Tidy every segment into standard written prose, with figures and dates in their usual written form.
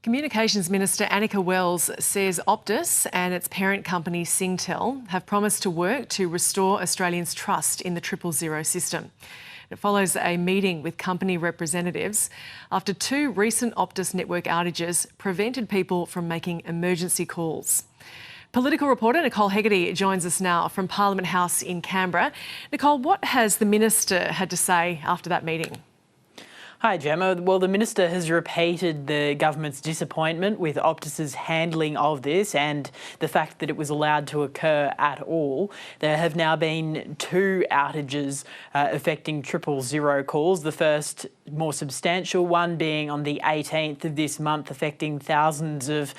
Communications Minister Annika Wells says Optus and its parent company Singtel have promised to work to restore Australians' trust in the 000 system. It follows a meeting with company representatives after two recent Optus network outages prevented people from making emergency calls. Political reporter Nicole Hegarty joins us now from Parliament House in Canberra. Nicole, what has the Minister had to say after that meeting? Hi Gemma. Well, the Minister has repeated the government's disappointment with Optus's handling of this and the fact that it was allowed to occur at all. There have now been two outages affecting 000 calls, the first more substantial one being on the 18th of this month, affecting thousands of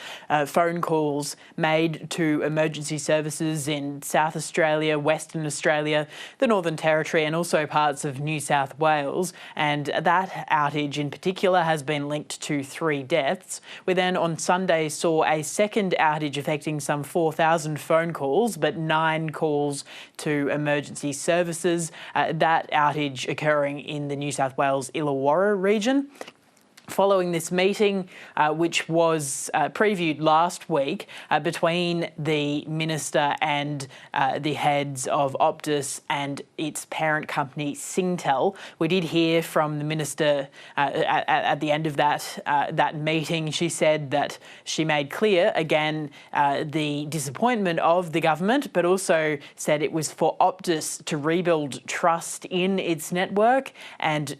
phone calls made to emergency services in South Australia, Western Australia, the Northern Territory and also parts of New South Wales. And that outage in particular has been linked to 3 deaths. We then on Sunday saw a second outage affecting some 4,000 phone calls, but 9 calls to emergency services. That outage occurring in the New South Wales Illawarra region. Following this meeting, which was previewed last week between the Minister and the heads of Optus and its parent company Singtel, we did hear from the Minister at the end of that meeting. She said that she made clear again the disappointment of the government, but also said it was for Optus to rebuild trust in its network and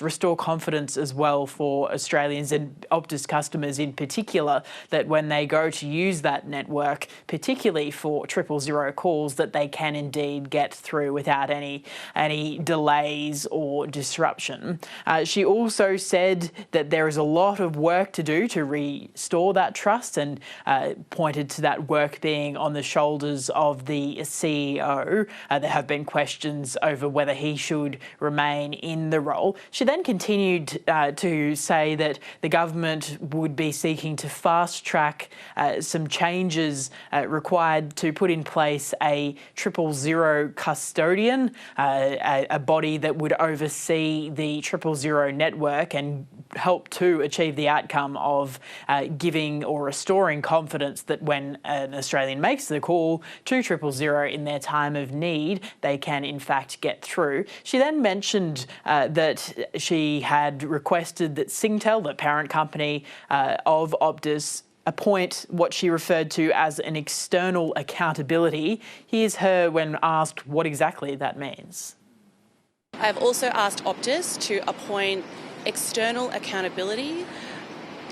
restore confidence as well for Australians and Optus customers in particular, that when they go to use that network, particularly for 000 calls, that they can indeed get through without any delays or disruption. She also said that there is a lot of work to do to restore that trust and pointed to that work being on the shoulders of the CEO. There have been questions over whether he should remain in the role. She then continued to say that the government would be seeking to fast-track some changes required to put in place a 000 custodian, a body that would oversee the 000 network and help to achieve the outcome of giving or restoring confidence that when an Australian makes the call to 000 in their time of need, they can in fact get through. She then mentioned that she had requested that Singtel, the parent company of Optus, appoint what she referred to as an external accountability. Here's her when asked what exactly that means. I've also asked Optus to appoint external accountability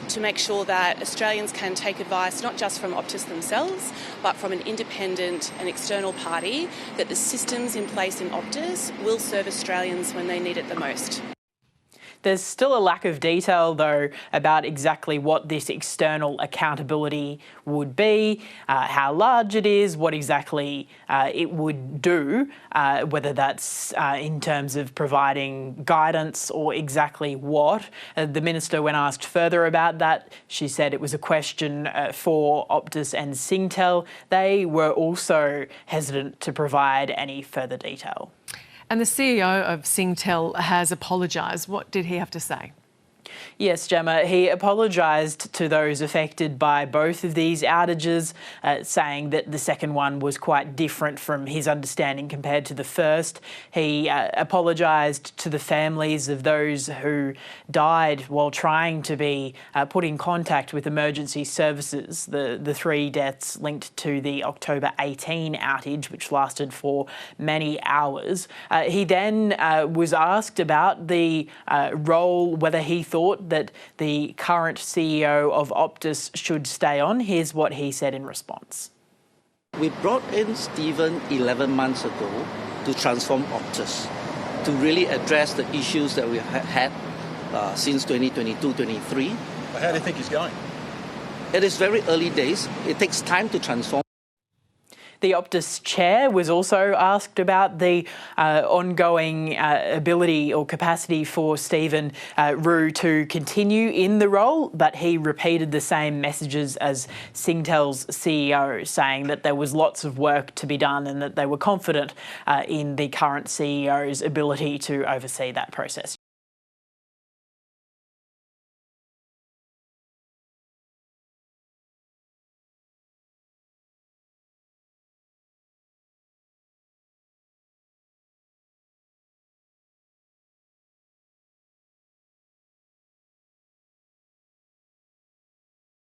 to make sure that Australians can take advice not just from Optus themselves, but from an independent and external party, that the systems in place in Optus will serve Australians when they need it the most. There's still a lack of detail, though, about exactly what this external accountability would be, how large it is, what exactly it would do, whether that's in terms of providing guidance or exactly what. The Minister, when asked further about that, she said it was a question for Optus and Singtel. They were also hesitant to provide any further detail. And the CEO of Singtel has apologised. What did he have to say? Yes, Gemma, he apologised to those affected by both of these outages, saying that the second one was quite different from his understanding compared to the first. He apologised to the families of those who died while trying to be put in contact with emergency services, the 3 deaths linked to the October 18 outage, which lasted for many hours. He then was asked about the role, whether he thought that the current CEO of Optus should stay on. Here's what he said in response. We brought in Stephen 11 months ago to transform Optus, to really address the issues that we have had since 2022-23. How do you think he's going? It is very early days. It takes time to transform. The Optus chair was also asked about the ongoing ability or capacity for Stephen Roux to continue in the role, but he repeated the same messages as Singtel's CEO, saying that there was lots of work to be done and that they were confident in the current CEO's ability to oversee that process.